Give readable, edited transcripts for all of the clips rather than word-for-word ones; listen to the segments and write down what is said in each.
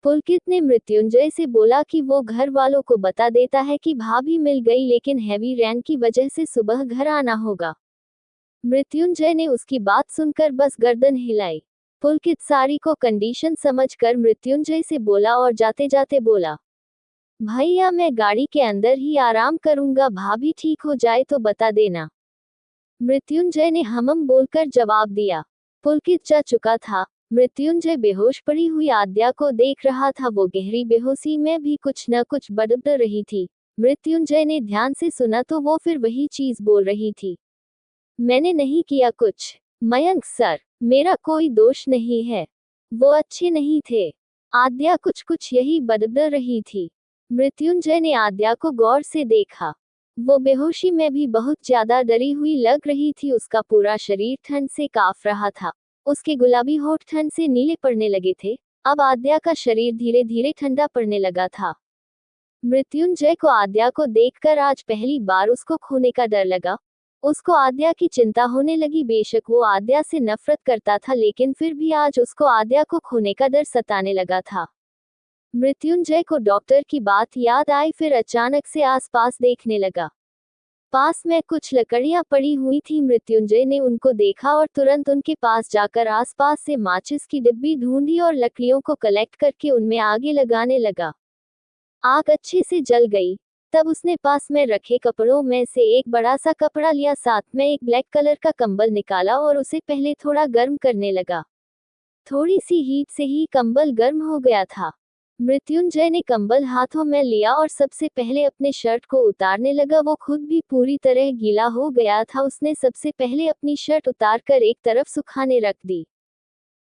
पुलकित ने मृत्युंजय से बोला कि वो घर वालों को बता देता है कि भाभी मिल गई, लेकिन हैवी रेन की वजह से सुबह घर आना होगा। मृत्युंजय ने उसकी बात सुनकर बस गर्दन हिलाई। पुलकित सारी को कंडीशन समझकर मृत्युंजय से बोला और जाते जाते बोला, भैया मैं गाड़ी के अंदर ही आराम करूंगा, भाभी ठीक हो जाए तो बता देना। मृत्युंजय ने हमम बोलकर जवाब दिया। पुलकित जा चुका था। मृत्युंजय बेहोश पड़ी हुई आद्या को देख रहा था। वो गहरी बेहोशी में भी कुछ न कुछ बड़बड़ रही थी। मृत्युंजय ने ध्यान से सुना तो वो फिर वही चीज बोल रही थी, मैंने नहीं किया कुछ। मयंक सर, मेरा कोई दोष नहीं है, वो अच्छे नहीं थे। आद्या कुछ कुछ यही बड़बड़ रही थी। मृत्युंजय ने आद्या को गौर से देखा। वो बेहोशी में भी बहुत ज्यादा डरी हुई लग रही थी। उसका पूरा शरीर ठंड से कांप रहा था। उसके गुलाबी होठ ठंड से नीले पड़ने लगे थे। अब आद्या का शरीर धीरे धीरे ठंडा पड़ने लगा था। मृत्युंजय को आद्या को देखकर आज पहली बार उसको खोने का डर लगा। उसको आद्या की चिंता होने लगी। बेशक वो आद्या से नफरत करता था, लेकिन फिर भी आज उसको आद्या को खोने का डर सताने लगा था। मृत्युंजय को डॉक्टर की बात याद आई। फिर अचानक से आसपास देखने लगा। पास में कुछ लकड़ियां पड़ी हुई थी। मृत्युंजय ने उनको देखा और तुरंत उनके पास जाकर आसपास से माचिस की डिब्बी ढूंढी और लकड़ियों को कलेक्ट करके उनमें आगे लगाने लगा। आग अच्छे से जल गई। तब उसने पास में रखे कपड़ों में से एक बड़ा सा कपड़ा लिया, साथ में एक ब्लैक कलर का कंबल निकाला और उसे पहले थोड़ा गर्म करने लगा। थोड़ी सी हीट से ही कंबल गर्म हो गया था। मृत्युंजय ने कंबल हाथों में लिया और सबसे पहले अपने शर्ट को उतारने लगा। वो खुद भी पूरी तरह गीला हो गया था। उसने सबसे पहले अपनी शर्ट उतारकर एक तरफ सुखाने रख दी।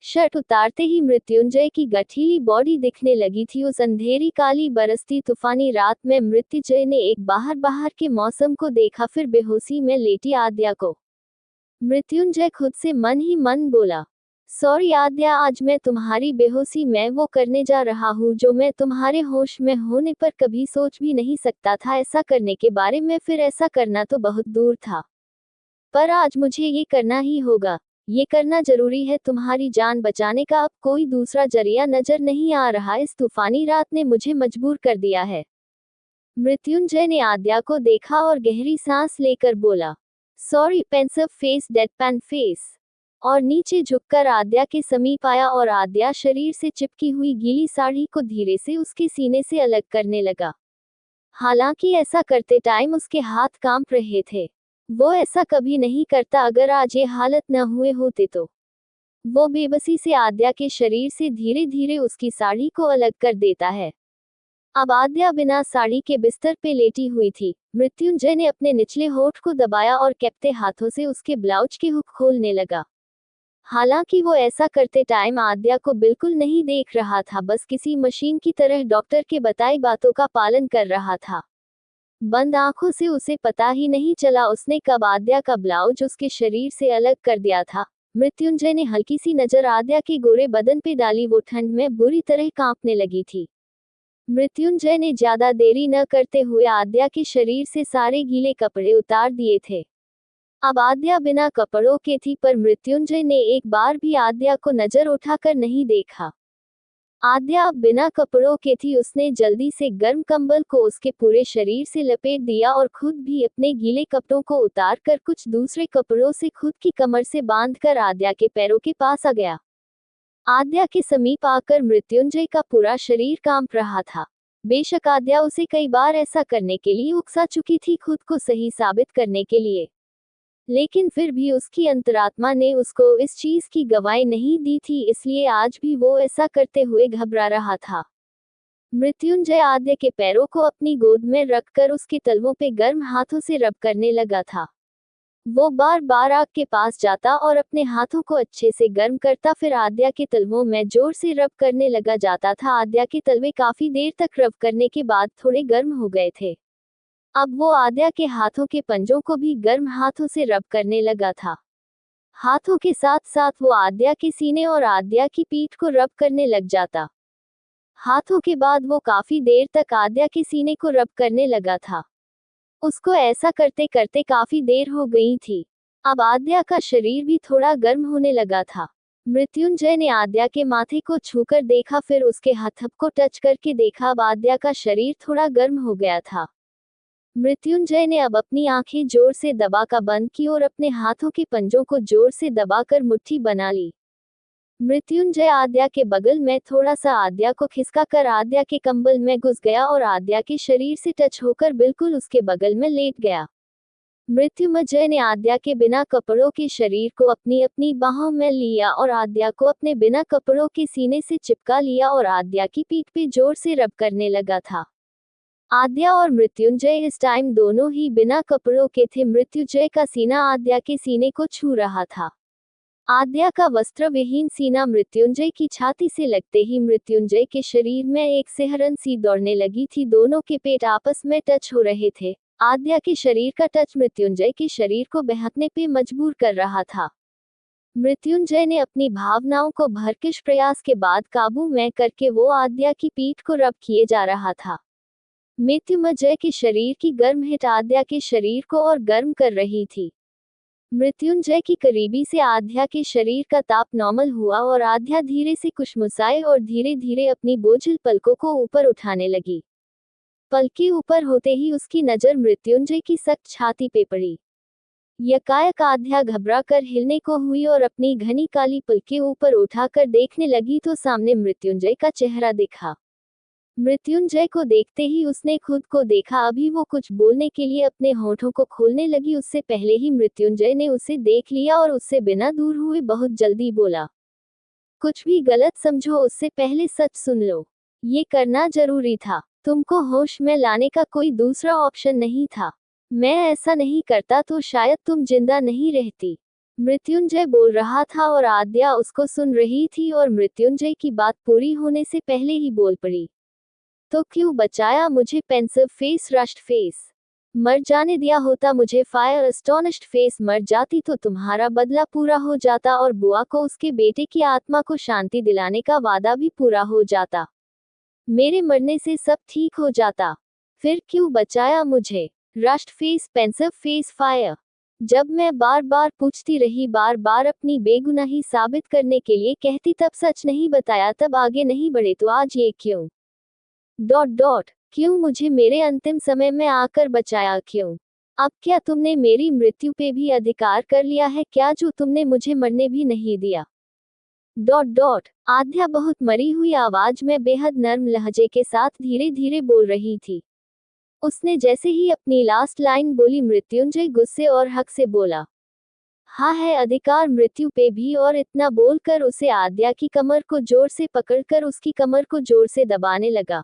शर्ट उतारते ही मृत्युंजय की गठीली बॉडी दिखने लगी थी। उस अंधेरी काली बरसती तूफानी रात में मृत्युंजय ने एक बाहर बाहर के मौसम को देखा, फिर बेहोशी में लेटी आद्या को। मृत्युंजय खुद से मन ही मन बोला, सॉरी आद्या, आज मैं तुम्हारी बेहोशी में वो करने जा रहा हूँ जो मैं तुम्हारे होश में होने पर कभी सोच भी नहीं सकता था ऐसा करने के बारे में। फिर ऐसा करना तो बहुत दूर था, पर आज मुझे ये करना ही होगा। ये करना जरूरी है तुम्हारी जान बचाने का। अब कोई दूसरा जरिया नजर नहीं आ रहा। इस तूफानी रात ने मुझे मजबूर कर दिया है। मृत्युंजय ने आद्या को देखा और गहरी सांस लेकर बोला, सॉरी, पेंसिव फेस, डेडपैन फेस, और नीचे झुककर आद्या के समीप आया और आद्या शरीर से चिपकी हुई गीली साड़ी को धीरे से उसके सीने से अलग करने लगा। हालांकि ऐसा करते टाइम उसके हाथ कांप रहे थे। वो ऐसा कभी नहीं करता अगर आज ये हालत न हुए होते तो। वो बेबसी से आद्या के शरीर से धीरे धीरे उसकी साड़ी को अलग कर देता है। अब आद्या बिना साड़ी के बिस्तर पे लेटी हुई थी। मृत्युंजय ने अपने निचले होठ को दबाया और कैप्टे हाथों से उसके ब्लाउज के हुक खोलने लगा। हालांकि वो ऐसा करते टाइम आद्या को बिल्कुल नहीं देख रहा था, बस किसी मशीन की तरह डॉक्टर के बताई बातों का पालन कर रहा था। बंद आंखों से उसे पता ही नहीं चला उसने कब आद्या का ब्लाउज उसके शरीर से अलग कर दिया था। मृत्युंजय ने हल्की सी नजर आद्या के गोरे बदन पे डाली। वो ठंड में बुरी तरह कांपने लगी थी। मृत्युंजय ने ज्यादा देरी न करते हुए आद्या के शरीर से सारे गीले कपड़े उतार दिए थे। अब आद्या बिना कपड़ों के थी, पर मृत्युंजय ने एक बार भी आद्या को नजर उठाकर नहीं देखा। आद्या अब बिना कपड़ों के थी। उसने जल्दी से गर्म कंबल को उसके पूरे शरीर से लपेट दिया और खुद भी अपने गीले कपड़ों को उतारकर कुछ दूसरे कपड़ों से खुद की कमर से बांधकर आद्या के पैरों के पास आ गया। आद्या के समीप आकर मृत्युंजय का पूरा शरीर कांप रहा था। बेशक आद्या उसे कई बार ऐसा करने के लिए उकसा चुकी थी, खुद को सही साबित करने के लिए, लेकिन फिर भी उसकी अंतरात्मा ने उसको इस चीज की गवाही नहीं दी थी, इसलिए आज भी वो ऐसा करते हुए घबरा रहा था। मृत्युंजय आद्या के पैरों को अपनी गोद में रखकर उसके तलवों पे गर्म हाथों से रब करने लगा था। वो बार बार आग के पास जाता और अपने हाथों को अच्छे से गर्म करता, फिर आद्या के तलवों में जोर से रब करने लगा जाता था। आद्या के तलवे काफी देर तक रब करने के बाद थोड़े गर्म हो गए थे। अब वो आद्या के हाथों के पंजों को भी गर्म हाथों से रब करने लगा था। हाथों के साथ साथ वो आद्या के सीने और आद्या की पीठ को रब करने लग जाता। हाथों के बाद वो काफी देर तक आद्या के सीने को रब करने लगा था। उसको ऐसा करते करते काफी देर हो गई थी। अब आद्या का शरीर भी थोड़ा गर्म होने लगा था। मृत्युंजय ने आद्या के माथे को छूकर देखा, फिर उसके हथप को टच करके देखा। अब आद्या का शरीर थोड़ा गर्म हो गया था। मृत्युंजय ने अब अपनी आंखें जोर से दबाकर बंद की और अपने हाथों के पंजों को जोर से दबाकर मुट्ठी बना ली। मृत्युंजय आद्या के बगल में थोड़ा सा आद्या को खिसका कर आद्या के कंबल में घुस गया और आद्या के शरीर से टच होकर बिल्कुल उसके बगल में लेट गया। मृत्युंजय ने आद्या के बिना कपड़ों के शरीर को अपनी अपनी बाहों में लिया और आद्या को अपने बिना कपड़ों के सीने से चिपका लिया और आद्या की पीठ पे जोर से रब करने लगा था। आद्या और मृत्युंजय इस टाइम दोनों ही बिना कपड़ों के थे। मृत्युंजय का सीना आद्या के सीने को छू रहा था। आद्या का वस्त्र विहीन सीना मृत्युंजय की छाती से लगते ही मृत्युंजय के शरीर में एक सिहरन सी दौड़ने लगी थी। दोनों के पेट आपस में टच हो रहे थे। आद्या के शरीर का टच मृत्युंजय के शरीर को बहकने पे मजबूर कर रहा था। मृत्युंजय ने अपनी भावनाओं को भरकश प्रयास के बाद काबू में करके वो आद्या की पीठ को रब किए जा रहा था। मृत्युंजय के शरीर की गर्म हिट आद्या के शरीर को और गर्म कर रही थी। मृत्युंजय की करीबी से आद्या के शरीर का ताप नॉर्मल हुआ और आद्या धीरे से कुशमुसाए और धीरे धीरे अपनी बोझिल पलकों को ऊपर उठाने लगी। पलके ऊपर होते ही उसकी नजर मृत्युंजय की सख्त छाती पे पड़ी। यकायक आद्या घबरा कर हिलने को हुई और अपनी घनी काली पलके ऊपर उठाकर देखने लगी तो सामने मृत्युंजय का चेहरा दिखा। मृत्युंजय को देखते ही उसने खुद को देखा। अभी वो कुछ बोलने के लिए अपने होठों को खोलने लगी, उससे पहले ही मृत्युंजय ने उसे देख लिया और उससे बिना दूर हुए बहुत जल्दी बोला, कुछ भी गलत समझो उससे पहले सच सुन लो। ये करना जरूरी था। तुमको होश में लाने का कोई दूसरा ऑप्शन नहीं था। मैं ऐसा नहीं करता तो शायद तुम जिंदा नहीं रहती। मृत्युंजय बोल रहा था और आद्या उसको सुन रही थी और मृत्युंजय की बात पूरी होने से पहले ही बोल पड़ी, तो क्यों बचाया मुझे? Pensive face, rushed face. मर जाने दिया होता मुझे। Fire, astonished face. मर जाती तो तुम्हारा बदला पूरा हो जाता और बुआ को उसके बेटे की आत्मा को शांति दिलाने का वादा भी पूरा हो जाता। मेरे मरने से सब ठीक हो जाता। फिर क्यों बचाया मुझे? Rushed face, pensive face, fire. जब मैं बार बार पूछती रही, बार बार अपनी बेगुनाही साबित करने के लिए कहती, तब सच नहीं बताया, तब आगे नहीं बढ़े, तो आज ये क्यों? क्यों मुझे मेरे अंतिम समय में आकर बचाया? क्यों? अब क्या तुमने मेरी मृत्यु पे भी अधिकार कर लिया है क्या, जो तुमने मुझे मरने भी नहीं दिया? आद्या बहुत मरी हुई आवाज में बेहद नर्म लहजे के साथ धीरे धीरे बोल रही थी। उसने जैसे ही अपनी लास्ट लाइन बोली, मृत्युंजय गुस्से और हक से बोला, हाँ है अधिकार मृत्यु पे भी। और इतना बोलकर उसे आद्या की कमर को जोर से पकड़कर उसकी कमर को जोर से दबाने लगा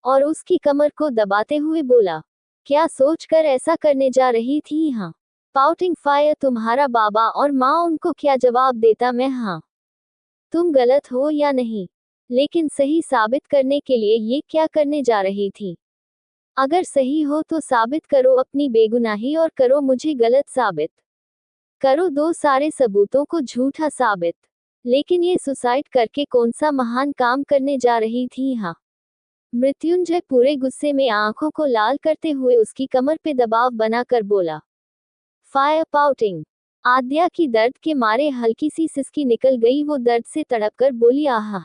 और उसकी कमर को दबाते हुए बोला, क्या सोचकर ऐसा करने जा रही थी? हाँ। पाउटिंग फायर, तुम्हारा बाबा और माँ, उनको क्या जवाब देता मैं? हाँ। तुम गलत हो या नहीं, लेकिन सही साबित करने के लिए ये क्या करने जा रही थी? अगर सही हो तो साबित करो अपनी बेगुनाही और करो मुझे गलत साबित। करो दो सारे सबूतों को झूठा साबित। लेकिन ये सुसाइड करके कौन सा महान काम करने जा रही थी? हाँ। मृत्युंजय पूरे गुस्से में आंखों को लाल करते हुए उसकी कमर पे दबाव बनाकर बोला, फायर पाउटिंग। आद्या की दर्द के मारे हल्की सी सिसकी निकल गई। वो दर्द से तड़पकर बोली, आहा।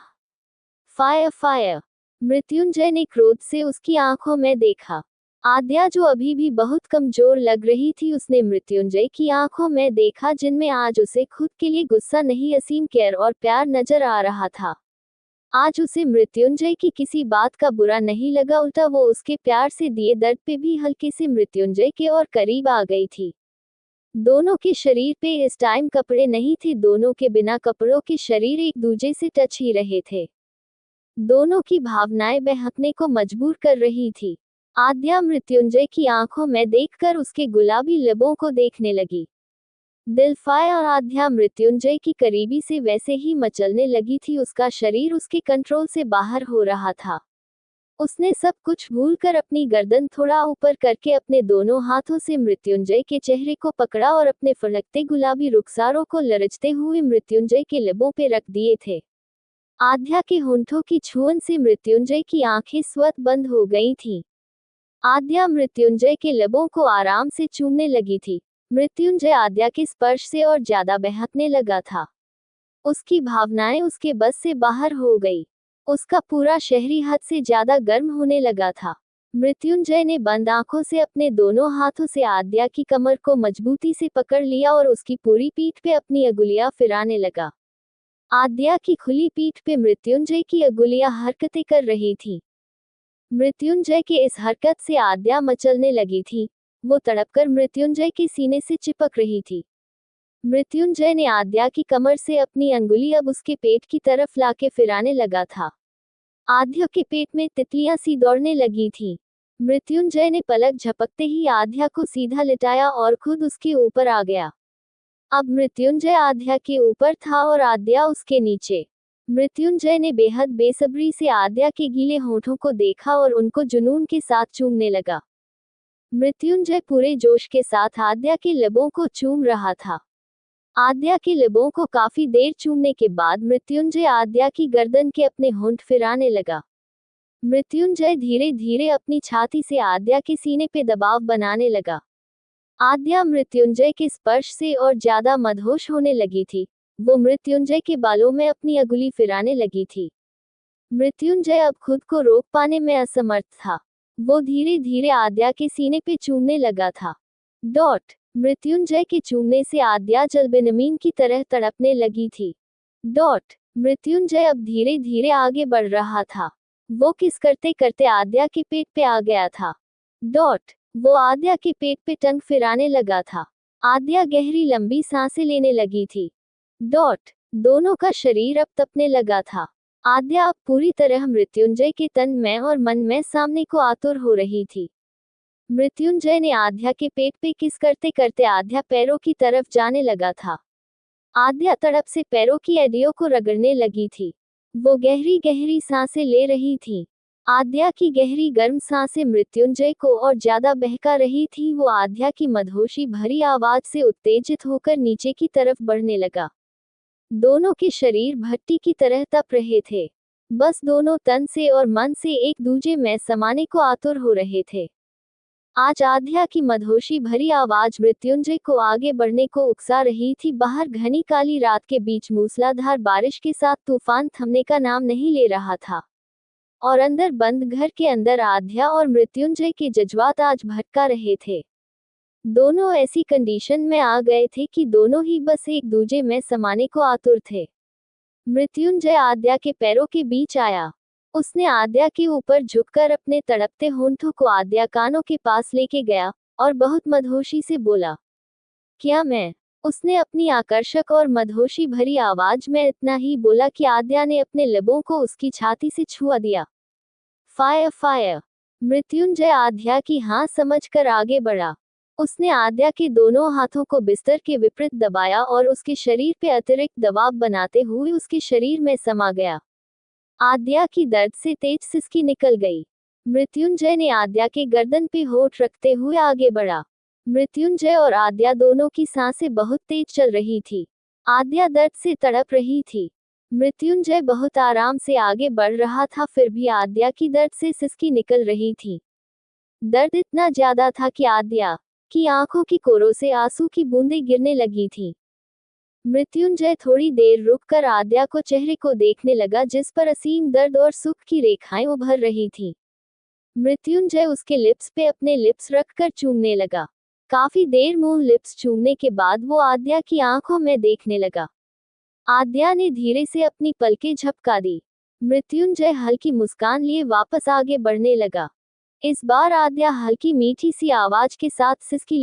Fire fire. मृत्युंजय ने क्रोध से उसकी आंखों में देखा। आद्या जो अभी भी बहुत कमजोर लग रही थी, उसने मृत्युंजय की आंखों में देखा, जिनमें आज उसे खुद के लिए गुस्सा नहीं, असीम केयर और प्यार नजर आ रहा था। आज उसे मृत्युंजय की किसी बात का बुरा नहीं लगा, उल्टा वो उसके प्यार से दिए दर्द पे भी हल्के से मृत्युंजय के और करीब आ गई थी। दोनों के शरीर पे इस टाइम कपड़े नहीं थे। दोनों के बिना कपड़ों के शरीर एक दूजे से टच ही रहे थे। दोनों की भावनाएं बहकने को मजबूर कर रही थी। आद्या मृत्युंजय की आंखों में देखकर उसके गुलाबी लबों को देखने लगी। दिलफाया और आद्या मृत्युंजय की करीबी से वैसे ही मचलने लगी थी। उसका शरीर उसके कंट्रोल से बाहर हो रहा था। उसने सब कुछ भूलकर अपनी गर्दन थोड़ा ऊपर करके अपने दोनों हाथों से मृत्युंजय के चेहरे को पकड़ा और अपने फड़कते गुलाबी रुखसारों को लरचते हुए मृत्युंजय के लबों पे रख दिए थे। आद्या के होंठों की छुअन से मृत्युंजय की आंखें स्वतः बंद हो गई थीं। आद्या मृत्युंजय के लबों को आराम से चूमने लगी थी। मृत्युंजय आद्या के स्पर्श से और ज्यादा बहकने लगा था। उसकी भावनाएं उसके बस से बाहर हो गई। उसका पूरा शहरी हद से ज्यादा गर्म होने लगा था। मृत्युंजय ने बंद आंखों से अपने दोनों हाथों से आद्या की कमर को मजबूती से पकड़ लिया और उसकी पूरी पीठ पे अपनी अंगुलियां फिराने लगा। आद्या की खुली पीठ पे मृत्युंजय की अंगुलियां हरकतें कर रही थी। मृत्युंजय के इस हरकत से आद्या मचलने लगी थी। वो तड़पकर मृत्युंजय के सीने से चिपक रही थी। मृत्युंजय ने आद्या की कमर से अपनी अंगुली अब उसके पेट की तरफ लाके फिराने लगा था। आद्या के पेट में तितलियां सी दौड़ने लगी थी। मृत्युंजय ने पलक झपकते ही आद्या को सीधा लिटाया और खुद उसके ऊपर आ गया। अब मृत्युंजय आद्या के ऊपर था और आद्या उसके नीचे। मृत्युंजय ने बेहद बेसब्री से आद्या के गीले होठों को देखा और उनको जुनून के साथ चूमने लगा। मृत्युंजय पूरे जोश के साथ आद्या के लबों को चूम रहा था। आद्या के लबों को काफी देर चूमने के बाद मृत्युंजय आद्या की गर्दन के अपने होंठ फिराने लगा। मृत्युंजय धीरे धीरे अपनी छाती से आद्या के सीने पे दबाव बनाने लगा। आद्या मृत्युंजय के स्पर्श से और ज्यादा मदहोश होने लगी थी। वो मृत्युंजय के बालों में अपनी अंगुली फिराने लगी थी। मृत्युंजय अब खुद को रोक पाने में असमर्थ था। वो धीरे धीरे आद्या के सीने पे चूमने लगा था। मृत्युंजय के चूमने से आद्या जलबेनमीन की तरह तड़पने लगी थी। मृत्युंजय अब धीरे धीरे आगे बढ़ रहा था। वो किस करते करते आद्या के पेट पे आ गया था। वो आद्या के पेट पे टंग फिराने लगा था। आद्या गहरी लंबी सांसें लेने लगी थी। दोनों का शरीर अब तपने लगा था। आद्या अब पूरी तरह मृत्युंजय के तन में और मन में सामने को आतुर हो रही थी। मृत्युंजय ने आद्या के पेट पे किस करते करते आद्या पैरों की तरफ जाने लगा था। आद्या तड़प से पैरों की एडियों को रगड़ने लगी थी। वो गहरी गहरी सांसें ले रही थी। आद्या की गहरी गर्म सांसें मृत्युंजय को और ज्यादा बहका रही थी। वो आद्या की मदहोशी भरी आवाज से उत्तेजित होकर नीचे की तरफ बढ़ने लगा। दोनों के शरीर भट्टी की तरह तप रहे थे। बस दोनों तन से और मन से एक दूजे में समाने को आतुर हो रहे थे। आज आद्या की मदहोशी भरी आवाज मृत्युंजय को आगे बढ़ने को उकसा रही थी। बाहर घनी काली रात के बीच मूसलाधार बारिश के साथ तूफान थमने का नाम नहीं ले रहा था। और अंदर बंद घर के अंदर आद्या और मृत्युंजय के जज्बात आज भटका रहे थे। दोनों ऐसी कंडीशन में आ गए थे कि दोनों ही बस एक दूजे में समाने को आतुर थे। मृत्युंजय आद्या के पैरों के बीच आया। उसने आद्या के ऊपर झुककर अपने तड़पते होंठों को आद्या कानों के पास लेके गया और बहुत मदहोशी से बोला, क्या मैं? उसने अपनी आकर्षक और मदहोशी भरी आवाज में इतना ही बोला कि आद्या ने अपने लबों को उसकी छाती से छुआ दिया। Fire fire! मृत्युंजय आद्या की हाँ समझकर आगे बढ़ा। उसने आद्या के दोनों हाथों को बिस्तर के विपरीत दबाया और उसके शरीर पे अतिरिक्त दबाव बनाते हुए उसके शरीर में समा गया। आद्या की दर्द से तेज सिसकी निकल गई। मृत्युंजय ने आद्या के गर्दन पे होठ रखते हुए आगे बढ़ा। मृत्युंजय और आद्या दोनों की सांसें बहुत तेज चल रही थी। आद्या दर्द से तड़प रही थी। मृत्युंजय बहुत आराम से आगे बढ़ रहा था, फिर भी आद्या की दर्द से सिसकी निकल रही थी। दर्द इतना ज्यादा था कि आद्या की आंखों की कोरों से आंसू की बूंदें गिरने लगी थीं। मृत्युंजय थोड़ी देर रुककर आद्या को चेहरे को देखने लगा, जिस पर असीम दर्द और सुख की रेखाएं उभर रही थीं। मृत्युंजय उसके लिप्स पे अपने लिप्स रखकर चूमने लगा। काफी देर मुंह लिप्स चूमने के बाद वो आद्या की आंखों में देखने लगा। आद्या ने धीरे से अपनी पलकें झपका दी। मृत्युंजय हल्की मुस्कान लिए वापस आगे बढ़ने लगा। इस बार आद्या हल्की मीठी सी आवाज के साथ सिसकी